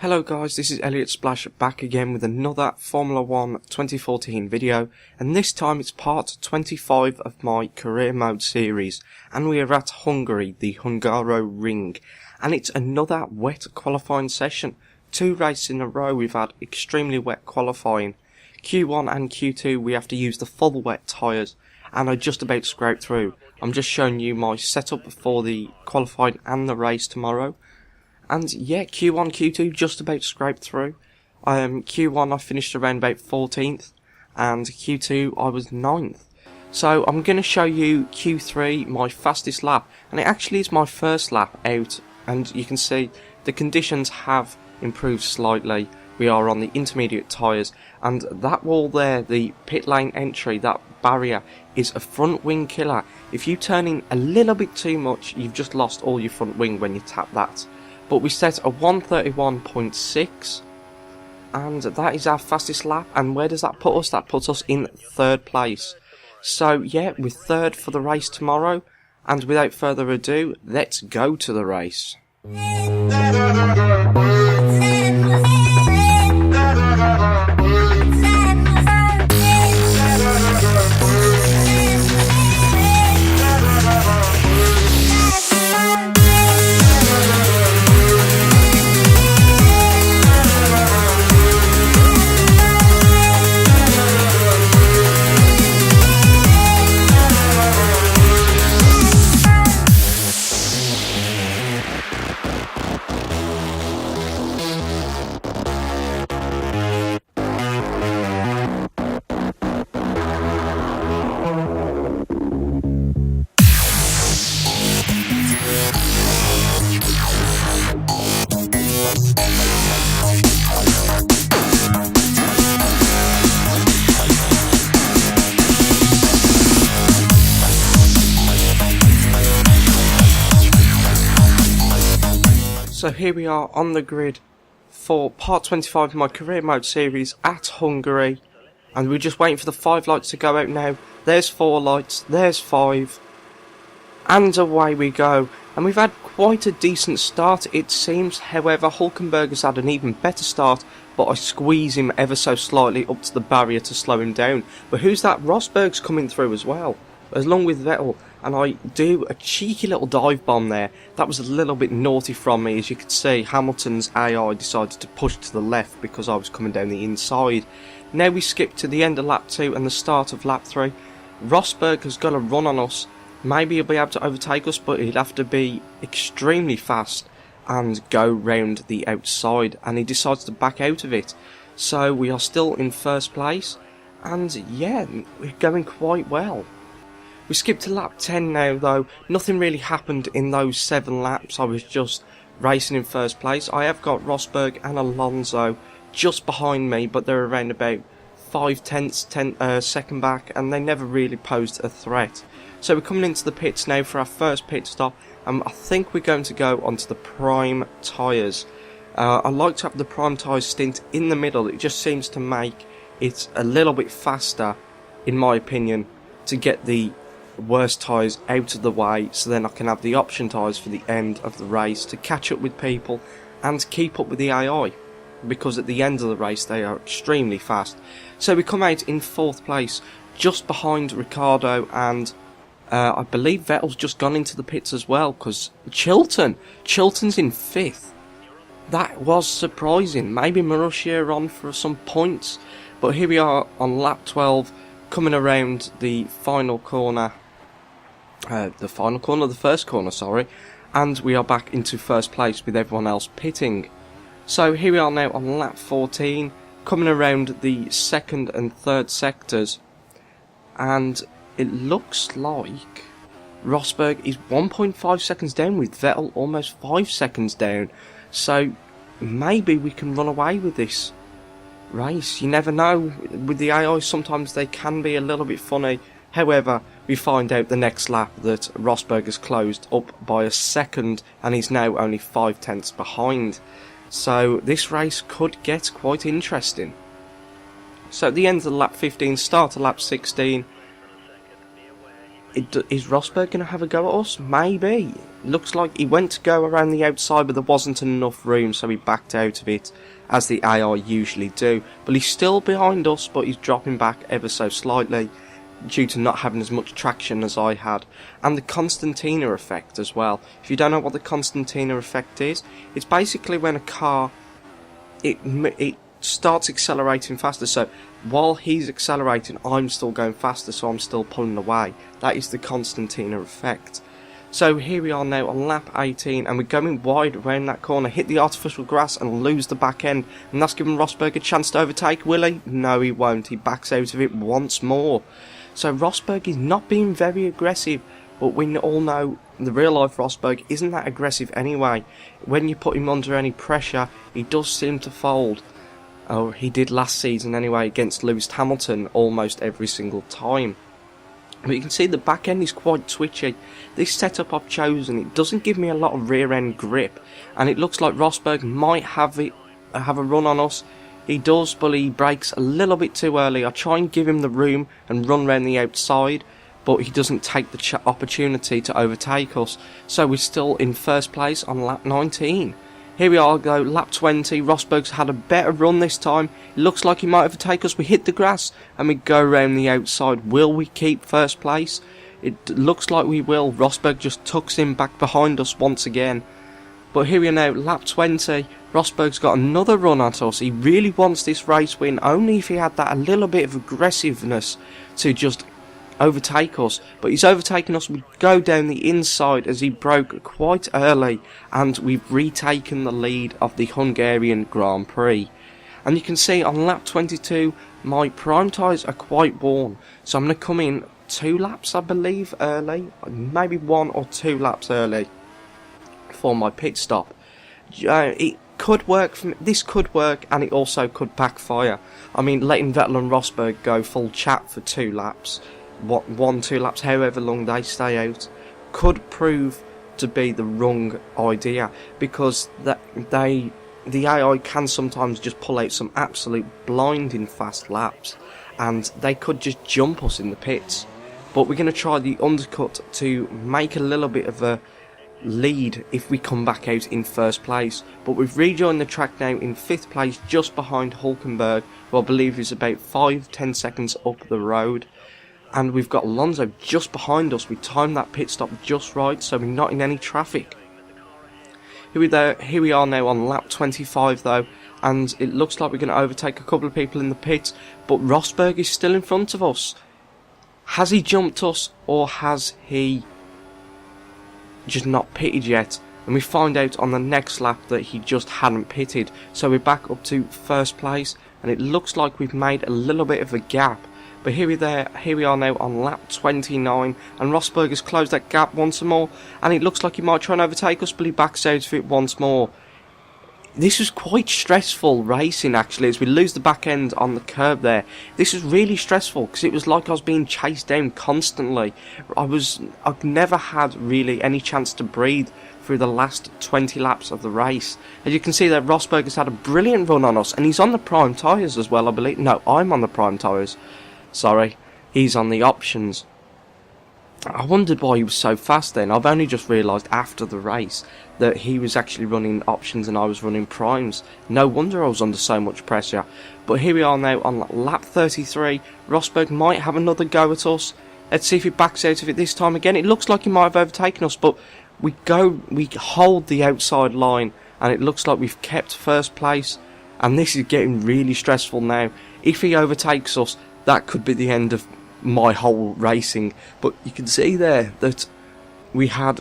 Hello guys, this is Elliot Splash back again with another Formula 1 2014 video, and this time it's part 25 of my career mode series, and we are at Hungary, the Hungaro Ring, and it's another wet qualifying session. 2 races in a row we've had extremely wet qualifying. Q1 and Q2 we have to use the full wet tyres, and I just about scraped through. I'm just showing you my setup for the qualifying and the race tomorrow. And yeah, Q1, Q2 just about scraped through. Q1 I finished around about 14th, and Q2 I was 9th. So I'm going to show you Q3, my fastest lap, and it actually is my first lap out, and you can see the conditions have improved slightly. We are on the intermediate tyres, and that wall there, the pit lane entry, that barrier, is a front wing killer. If you turn in a little bit too much, you've just lost all your front wing when you tap that. But we set a 1:31.6, and that is our fastest lap. And where does that put us? That puts us in 3rd place. So yeah, we're 3rd for the race tomorrow, and without further ado, let's go to the race. So here we are on the grid for part 25 of my career mode series at Hungary, and we're just waiting for the 5 lights to go out now. There's 4 lights, there's 5, and away we go. And we've had quite a decent start it seems. However, Hulkenberg had an even better start, but I squeeze him ever so slightly up to the barrier to slow him down. But who's that? Rosberg's coming through as well, along with Vettel, and I do a cheeky little dive bomb there. That was a little bit naughty from me. As you can see, Hamilton's AI decided to push to the left because I was coming down the inside. Now we skip to the end of lap 2 and the start of lap 3. Rosberg has got a run on us. Maybe he'll be able to overtake us, but he'll have to be extremely fast and go round the outside, and he decides to back out of it. So we are still in 1st place, and yeah, we're going quite well. We skip to lap 10 now though. Nothing really happened in those 7 laps. I was just racing in 1st place. I have got Rosberg and Alonso just behind me, but they're around about 5/10 second back, and they never really posed a threat. So we're coming into the pits now for our first pit stop, and I think we're going to go onto the prime tyres. I like to have the prime tyres stint in the middle. It just seems to make it a little bit faster, in my opinion, to get the worst tyres out of the way, so then I can have the option tyres for the end of the race to catch up with people and keep up with the AI, because at the end of the race they are extremely fast. So we come out in 4th place, just behind Ricciardo, and I believe Vettel's just gone into the pits as well, because Chilton's in 5th. That was surprising. Maybe Marussia are on for some points, but here we are on lap 12, coming around the final corner. The first corner, sorry, and we are back into 1st place with everyone else pitting. So here we are now on lap 14, coming around the 2nd and 3rd sectors, and it looks like Rosberg is 1.5 seconds down, with Vettel almost 5 seconds down. So maybe we can run away with this race. You never know. With the AI, sometimes they can be a little bit funny. However, we find out the next lap that Rosberg has closed up by a second, and he's now only 5/10 behind. So this race could get quite interesting. So at the end of lap 15, start of lap 16, Is Rosberg going to have a go at us? Maybe. Looks like he went to go around the outside, but there wasn't enough room, so he backed out of it, as the AI usually do. But he's still behind us, but he's dropping back ever so slightly, due to not having as much traction as I had. And the Constantina effect as well. If you don't know what the Constantina effect is, it's basically when a car, it starts accelerating faster, so while he's accelerating I'm still going faster, so I'm still pulling away. That is the Constantina effect. So here we are now on lap 18, and we're going wide around that corner, hit the artificial grass and lose the back end, and that's given Rosberg a chance to overtake. Will he? No, he won't. He backs out of it once more. So Rosberg is not being very aggressive, but we all know the real life Rosberg isn't that aggressive anyway. When you put him under any pressure, he does seem to fold. Oh, he did last season anyway against Lewis Hamilton almost every single time. But you can see the back end is quite twitchy. This setup I've chosen, it doesn't give me a lot of rear end grip, and it looks like Rosberg might have a run on us. He does, but he brakes a little bit too early. I try and give him the room and run round the outside, but he doesn't take the opportunity to overtake us. So we're still in first place on lap 19. Here we are though, lap 20, Rosberg's had a better run this time. It looks like he might overtake us. We hit the grass and we go around the outside. Will we keep first place? It looks like we will. Rosberg just tucks him back behind us once again. But here we are now, lap 20, Rosberg's got another run at us. He really wants this race win, only if he had that a little bit of aggressiveness to just overtake us. But he's overtaken us. We go down the inside as he broke quite early, and we've retaken the lead of the Hungarian Grand Prix. And you can see on lap 22 my prime tyres are quite worn, so I'm going to come in 2 laps I believe early, maybe 1 or 2 laps early for my pit stop. It could work, this could work, and it also could backfire. I mean, letting Vettel and Rosberg go full chat for 2 laps, 2 laps, however long they stay out, could prove to be the wrong idea, because the AI can sometimes just pull out some absolute blinding fast laps, and they could just jump us in the pits. But we're going to try the undercut to make a little bit of a lead if we come back out in first place. But we've rejoined the track now in 5th place, just behind Hulkenberg, who I believe is about 5-10 seconds up the road. And we've got Alonso just behind us. We timed that pit stop just right, so we're not in any traffic. Here we are now on lap 25 though, and it looks like we're going to overtake a couple of people in the pits, but Rosberg is still in front of us. Has he jumped us, or has he just not pitted yet? And we find out on the next lap that he just hadn't pitted, so we're back up to first place, and it looks like we've made a little bit of a gap. But here we are now on lap 29, and Rosberg has closed that gap once more, and it looks like he might try and overtake us, but he backs out of it once more. This was quite stressful racing actually, as we lose the back end on the curb there. This was really stressful, because it was like I was being chased down constantly. I've never had really any chance to breathe through the last 20 laps of the race. As you can see there, Rosberg has had a brilliant run on us, and he's on the prime tyres as well, I believe. No, I'm on the prime tyres. Sorry, he's on the options. I wondered why he was so fast then. I've only just realised after the race that he was actually running options and I was running primes. No wonder I was under so much pressure. But here we are now on lap 33. Rosberg might have another go at us. Let's see if he backs out of it this time again. It looks like he might have overtaken us, but we hold the outside line, and it looks like we've kept first place. And this is getting really stressful now. If he overtakes us, that could be the end of my whole racing. But you can see there that we had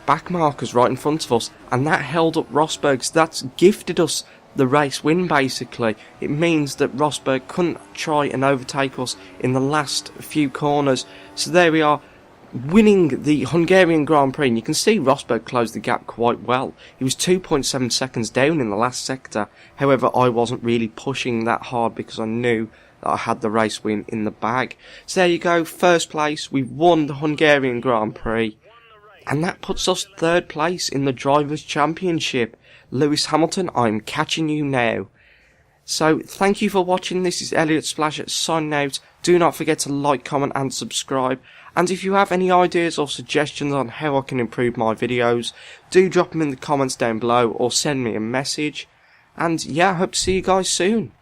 back markers right in front of us, and that held up Rosberg's. That's gifted us the race win basically. It means that Rosberg couldn't try and overtake us in the last few corners. So there we are, winning the Hungarian Grand Prix. And you can see Rosberg closed the gap quite well. He was 2.7 seconds down in the last sector. However, I wasn't really pushing that hard because I knew that I had the race win in the bag. So there you go, first place. We've won the Hungarian Grand Prix, and that puts us 3rd place in the Drivers' Championship. Lewis Hamilton, I'm catching you now. So thank you for watching. This is Elliot Splash signing out. Do not forget to like, comment and subscribe. And if you have any ideas or suggestions on how I can improve my videos, do drop them in the comments down below or send me a message. And yeah, I hope to see you guys soon.